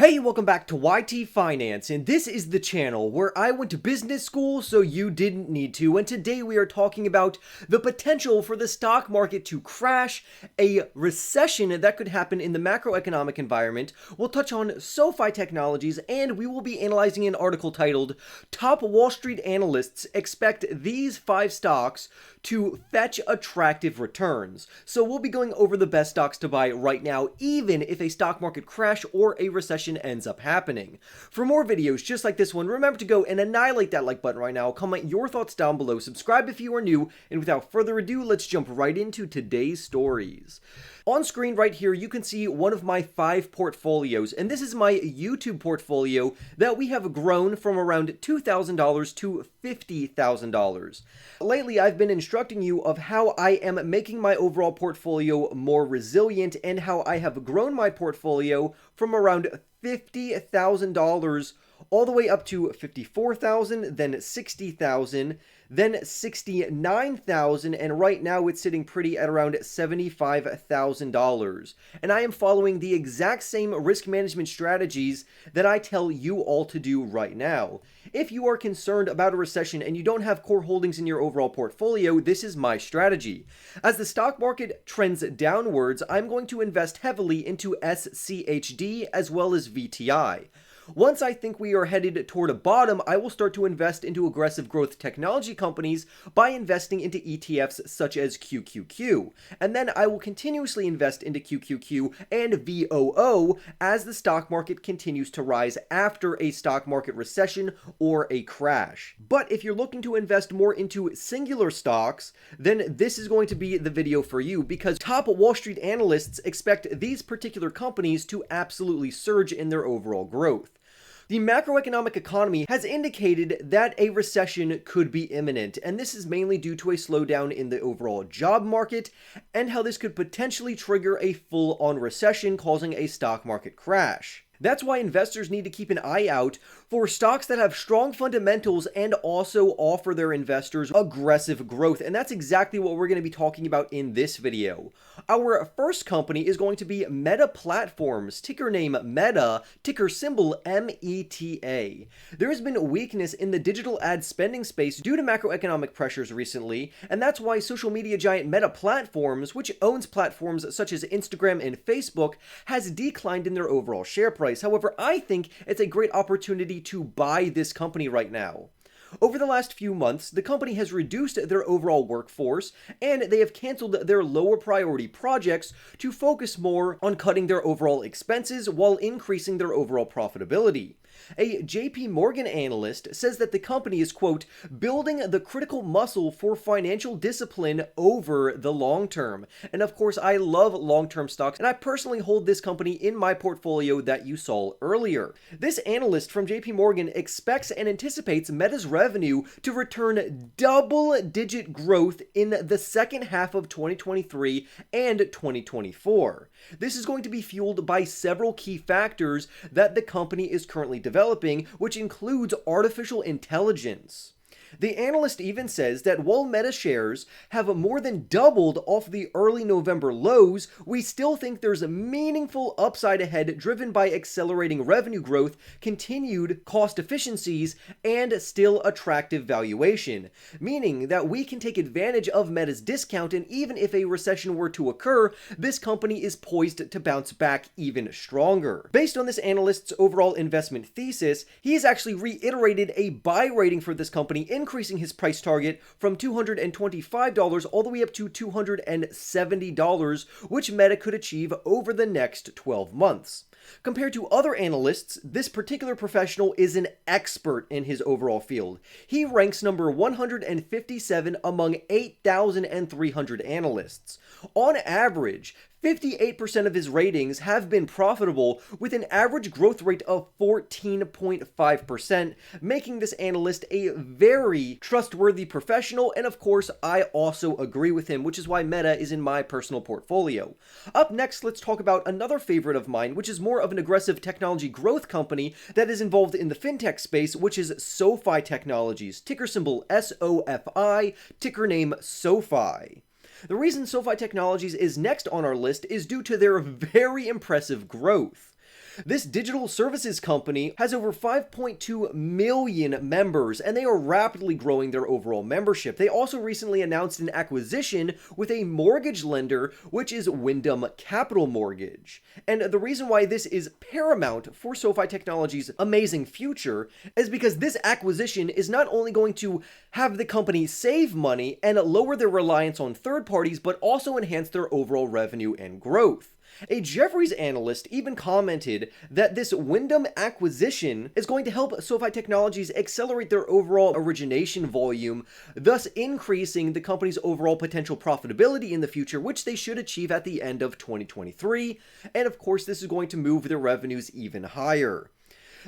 Hey, welcome back to YT Finance, and this is the channel where I went to business school so you didn't need to, and today we are talking about the potential for the stock market to crash, a recession that could happen in the macroeconomic environment. We'll touch on SoFi Technologies, and we will be analyzing an article titled, Top Wall Street Analysts Expect These 5 Stocks to Fetch Attractive Returns. So we'll be going over the best stocks to buy right now, even if a stock market crash or a recession ends up happening. For more videos just like this one, remember to go and annihilate that like button right now, comment your thoughts down below, subscribe if you are new, and without further ado, let's jump right into today's stories. On screen right here, you can see one of my 5 portfolios, and this is my YouTube portfolio that we have grown from around $2,000 to $50,000. Lately, I've been instructing you of how I am making my overall portfolio more resilient and how I have grown my portfolio from around $50,000 all the way up to $54,000, then $60,000, then $69,000, and right now it's sitting pretty at around $75,000. And I am following the exact same risk management strategies that I tell you all to do right now. If you are concerned about a recession and you don't have core holdings in your overall portfolio, this is my strategy. As the stock market trends downwards, I'm going to invest heavily into SCHD as well as VTI. Once I think we are headed toward a bottom, I will start to invest into aggressive growth technology companies by investing into ETFs such as QQQ. And then I will continuously invest into QQQ and VOO as the stock market continues to rise after a stock market recession or a crash. But if you're looking to invest more into singular stocks, then this is going to be the video for you, because top Wall Street analysts expect these particular companies to absolutely surge in their overall growth. The macroeconomic economy has indicated that a recession could be imminent, and this is mainly due to a slowdown in the overall job market and how this could potentially trigger a full-on recession, causing a stock market crash. That's why investors need to keep an eye out for stocks that have strong fundamentals and also offer their investors aggressive growth. And that's exactly what we're going to be talking about in this video. Our first company is going to be Meta Platforms, ticker name Meta, ticker symbol META. There has been weakness in the digital ad spending space due to macroeconomic pressures recently, and that's why social media giant Meta Platforms, which owns platforms such as Instagram and Facebook, has declined in their overall share price. However, I think it's a great opportunity to buy this company right now. Over the last few months, the company has reduced their overall workforce, and they have canceled their lower priority projects to focus more on cutting their overall expenses while increasing their overall profitability. A JPMorgan analyst says that the company is, quote, building the critical muscle for financial discipline over the long term. And of course, I love long-term stocks, and I personally hold this company in my portfolio that you saw earlier. This analyst from JPMorgan expects and anticipates Meta's revenue to return double-digit growth in the second half of 2023 and 2024. This is going to be fueled by several key factors that the company is currently developing, which includes artificial intelligence. The analyst even says that while Meta shares have more than doubled off the early November lows, we still think there's a meaningful upside ahead driven by accelerating revenue growth, continued cost efficiencies, and still attractive valuation, meaning that we can take advantage of Meta's discount, and even if a recession were to occur, this company is poised to bounce back even stronger. Based on this analyst's overall investment thesis, he has actually reiterated a buy rating for this company, increasing his price target from $225 all the way up to $270, which Meta could achieve over the next 12 months. Compared to other analysts, this particular professional is an expert in his overall field. He ranks number 157 among 8,300 analysts. On average, 58% of his ratings have been profitable, with an average growth rate of 14.5%, making this analyst a very trustworthy professional, and of course, I also agree with him, which is why Meta is in my personal portfolio. Up next, let's talk about another favorite of mine, which is more of an aggressive technology growth company that is involved in the fintech space, which is SoFi Technologies, ticker symbol SOFI, ticker name SoFi. The reason SoFi Technologies is next on our list is due to their very impressive growth. This digital services company has over 5.2 million members, and they are rapidly growing their overall membership. They also recently announced an acquisition with a mortgage lender, which is Wyndham Capital Mortgage. And the reason why this is paramount for SoFi Technologies' amazing future is because this acquisition is not only going to have the company save money and lower their reliance on third parties, but also enhance their overall revenue and growth. A Jefferies analyst even commented that this Wyndham acquisition is going to help SoFi Technologies accelerate their overall origination volume, thus increasing the company's overall potential profitability in the future, which they should achieve at the end of 2023. And of course, this is going to move their revenues even higher.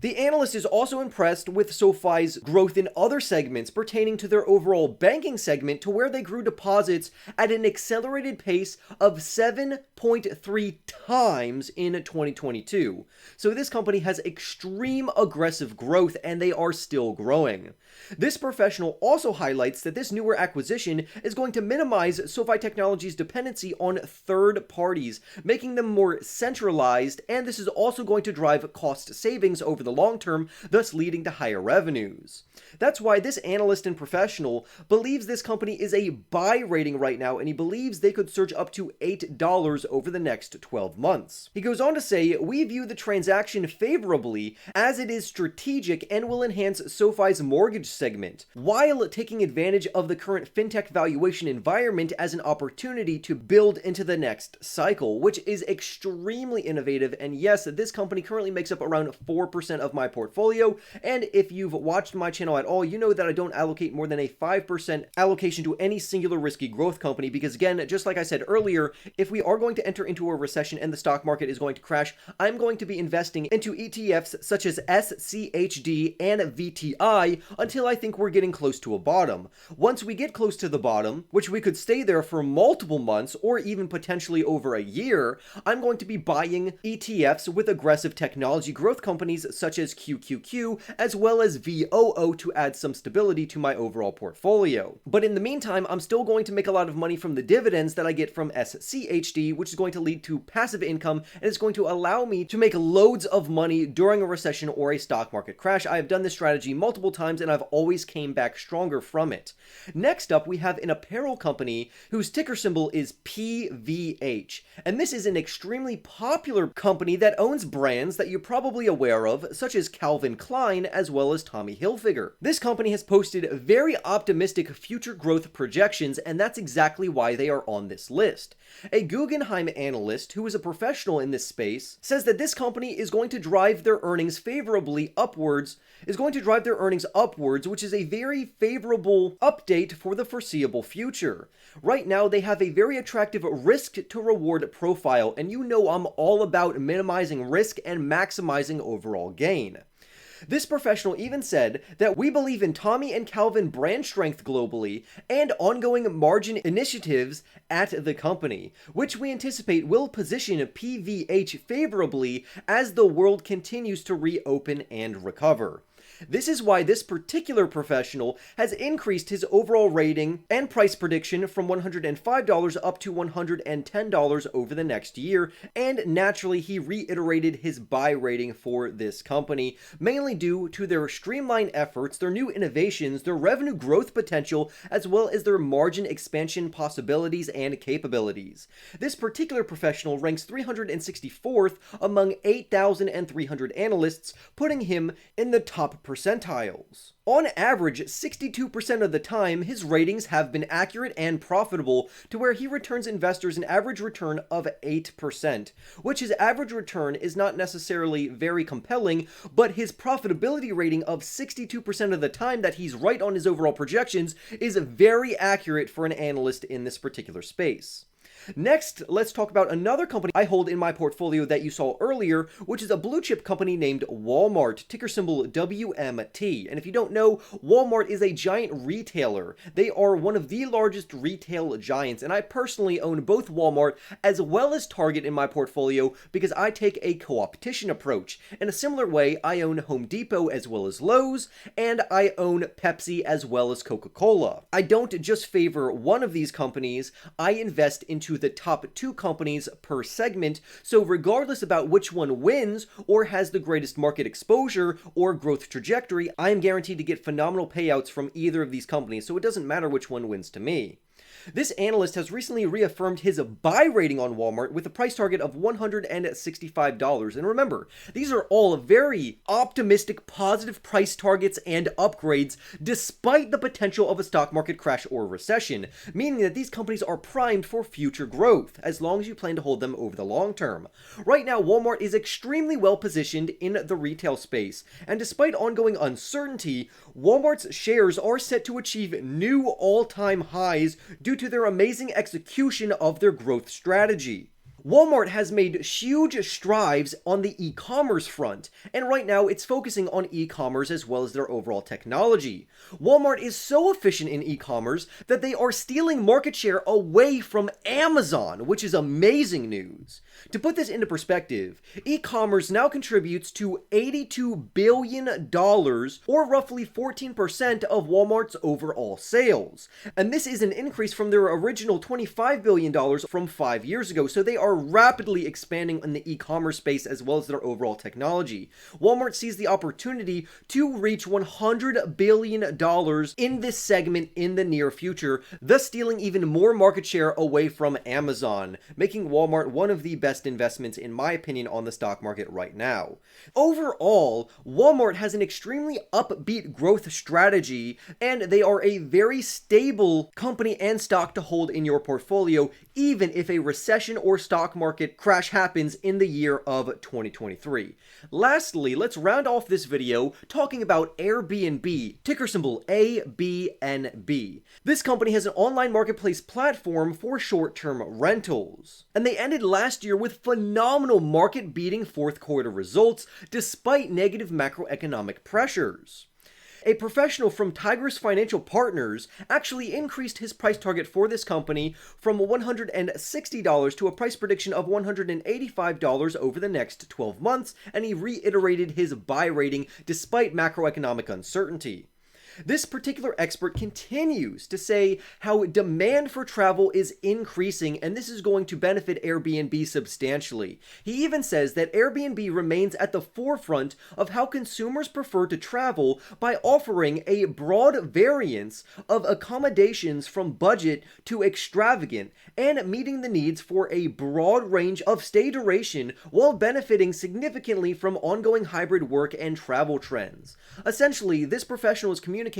The analyst is also impressed with SoFi's growth in other segments pertaining to their overall banking segment, to where they grew deposits at an accelerated pace of 7.3 times in 2022. So this company has extreme aggressive growth, and they are still growing. This professional also highlights that this newer acquisition is going to minimize SoFi Technologies' dependency on third parties, making them more centralized, and this is also going to drive cost savings over the long term, thus leading to higher revenues. That's why this analyst and professional believes this company is a buy rating right now, and he believes they could surge up to $8 over the next 12 months. He goes on to say, "We view the transaction favorably as it is strategic and will enhance SoFi's mortgage segment, while taking advantage of the current fintech valuation environment as an opportunity to build into the next cycle," which is extremely innovative. And yes, this company currently makes up around 4% of my portfolio, and if you've watched my channel at all, you know that I don't allocate more than a 5% allocation to any singular risky growth company, because again, just like I said earlier, if we are going to enter into a recession and the stock market is going to crash, I'm going to be investing into ETFs such as SCHD and VTI until I think we're getting close to a bottom. Once we get close to the bottom, which we could stay there for multiple months or even potentially over a year, I'm going to be buying ETFs with aggressive technology growth companies such as QQQ as well as VOO to add some stability to my overall portfolio. But in the meantime, I'm still going to make a lot of money from the dividends that I get from SCHD, which is going to lead to passive income, and it's going to allow me to make loads of money during a recession or a stock market crash. I have done this strategy multiple times, and I've always came back stronger from it. Next up, we have an apparel company whose ticker symbol is PVH, and this is an extremely popular company that owns brands that you're probably aware of, such as Calvin Klein as well as Tommy Hilfiger. This company has posted very optimistic future growth projections, and that's exactly why they are on this list. A Guggenheim analyst who is a professional in this space says that this company is going to drive their earnings favorably upwards, which is a very favorable update for the foreseeable future. Right now, they have a very attractive risk to reward profile, and you know I'm all about minimizing risk and maximizing overall gain. This professional even said that we believe in Tommy and Calvin brand strength globally and ongoing margin initiatives at the company, which we anticipate will position PVH favorably as the world continues to reopen and recover. This is why this particular professional has increased his overall rating and price prediction from $105 up to $110 over the next year, and naturally he reiterated his buy rating for this company, mainly due to their streamlined efforts, their new innovations, their revenue growth potential, as well as their margin expansion possibilities and capabilities. This particular professional ranks 364th among 8,300 analysts, putting him in the top percentiles. On average, 62% of the time, his ratings have been accurate and profitable, to where he returns investors an average return of 8%, which his average return is not necessarily very compelling, but his profitability rating of 62% of the time that he's right on his overall projections is very accurate for an analyst in this particular space. Next, let's talk about another company I hold in my portfolio that you saw earlier, which is a blue chip company named Walmart, ticker symbol WMT. And if you don't know, Walmart is a giant retailer. They are one of the largest retail giants, and I personally own both Walmart as well as Target in my portfolio because I take a co-opetition approach. In a similar way, I own Home Depot as well as Lowe's, and I own Pepsi as well as Coca-Cola. I don't just favor one of these companies, I invest into into the top 2 companies per segment, so regardless about which one wins or has the greatest market exposure or growth trajectory, I am guaranteed to get phenomenal payouts from either of these companies, so it doesn't matter which one wins to me. This analyst has recently reaffirmed his buy rating on Walmart with a price target of $165. And remember, these are all very optimistic, positive price targets and upgrades despite the potential of a stock market crash or recession, meaning that these companies are primed for future growth, as long as you plan to hold them over the long term. Right now, Walmart is extremely well positioned in the retail space, and despite ongoing uncertainty, Walmart's shares are set to achieve new all-time highs due to their amazing execution of their growth strategy. Walmart has made huge strides on the e-commerce front, and right now it's focusing on e-commerce as well as their overall technology. Walmart is so efficient in e-commerce that they are stealing market share away from Amazon, which is amazing news. To put this into perspective, e-commerce now contributes to $82 billion, or roughly 14% of Walmart's overall sales. And this is an increase from their original $25 billion from 5 years ago, so they are rapidly expanding in the e-commerce space as well as their overall technology. Walmart sees the opportunity to reach $100 billion in this segment in the near future, thus stealing even more market share away from Amazon, making Walmart one of the best investments in my opinion on the stock market right now. Overall, Walmart has an extremely upbeat growth strategy, and they are a very stable company and stock to hold in your portfolio, even if a recession or stock market crash happens in the year of 2023. Lastly, let's round off this video talking about Airbnb, ticker symbol ABNB. This company has an online marketplace platform for short-term rentals, and they ended last year with phenomenal market-beating fourth quarter results despite negative macroeconomic pressures. A professional from Tigress Financial Partners actually increased his price target for this company from $160 to a price prediction of $185 over the next 12 months, and he reiterated his buy rating despite macroeconomic uncertainty. This particular expert continues to say how demand for travel is increasing, and this is going to benefit Airbnb substantially. He even says that Airbnb remains at the forefront of how consumers prefer to travel by offering a broad variance of accommodations from budget to extravagant, and meeting the needs for a broad range of stay duration while benefiting significantly from ongoing hybrid work and travel trends. Essentially, this professional is communicating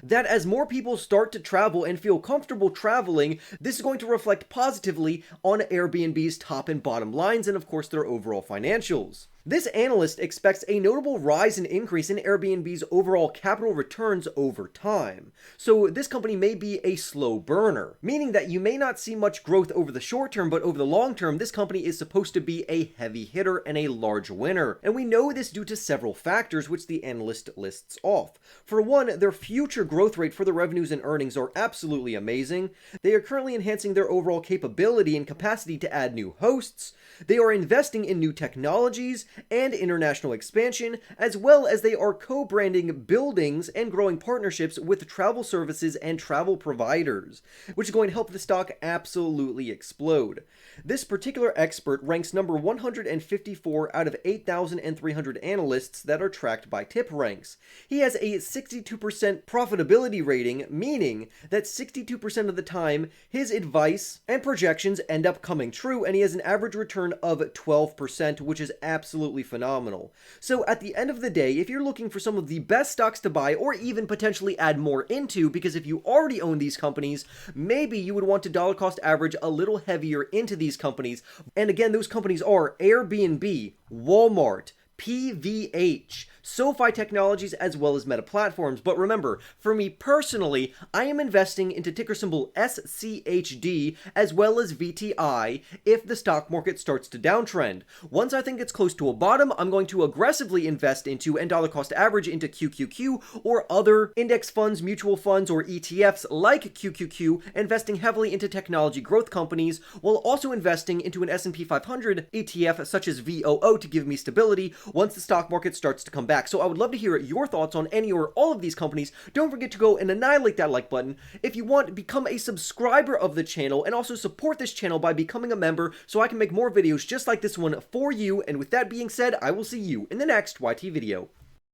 that as more people start to travel and feel comfortable traveling, this is going to reflect positively on Airbnb's top and bottom lines and of course their overall financials. This analyst expects a notable rise and increase in Airbnb's overall capital returns over time. So this company may be a slow burner, meaning that you may not see much growth over the short term, but over the long term, this company is supposed to be a heavy hitter and a large winner. And we know this due to several factors which the analyst lists off. For one, their future growth rate for the revenues and earnings are absolutely amazing. They are currently enhancing their overall capability and capacity to add new hosts. They are investing in new technologies and international expansion, as well as they are co-branding buildings and growing partnerships with travel services and travel providers, which is going to help the stock absolutely explode. This particular expert ranks number 154 out of 8,300 analysts that are tracked by TipRanks. He has a 62% profitability rating, meaning that 62% of the time his advice and projections end up coming true, and he has an average return of 12%, which is absolutely phenomenal. So at the end of the day, if you're looking for some of the best stocks to buy or even potentially add more into, because if you already own these companies, maybe you would want to dollar cost average a little heavier into these companies. And again, those companies are Airbnb, Walmart, PVH, SoFi Technologies, as well as Meta Platforms. But remember, for me personally, I am investing into ticker symbol SCHD as well as VTI if the stock market starts to downtrend. Once I think it's close to a bottom, I'm going to aggressively invest into and dollar cost average into QQQ or other index funds, mutual funds, or ETFs like QQQ, investing heavily into technology growth companies, while also investing into an S&P 500 ETF such as VOO to give me stability once the stock market starts to come back. back. So I would love to hear your thoughts on any or all of these companies. Don't forget to go and annihilate that like button. If you want, become a subscriber of the channel and also support this channel by becoming a member so I can make more videos just like this one for you. And with that being said, I will see you in the next YT video.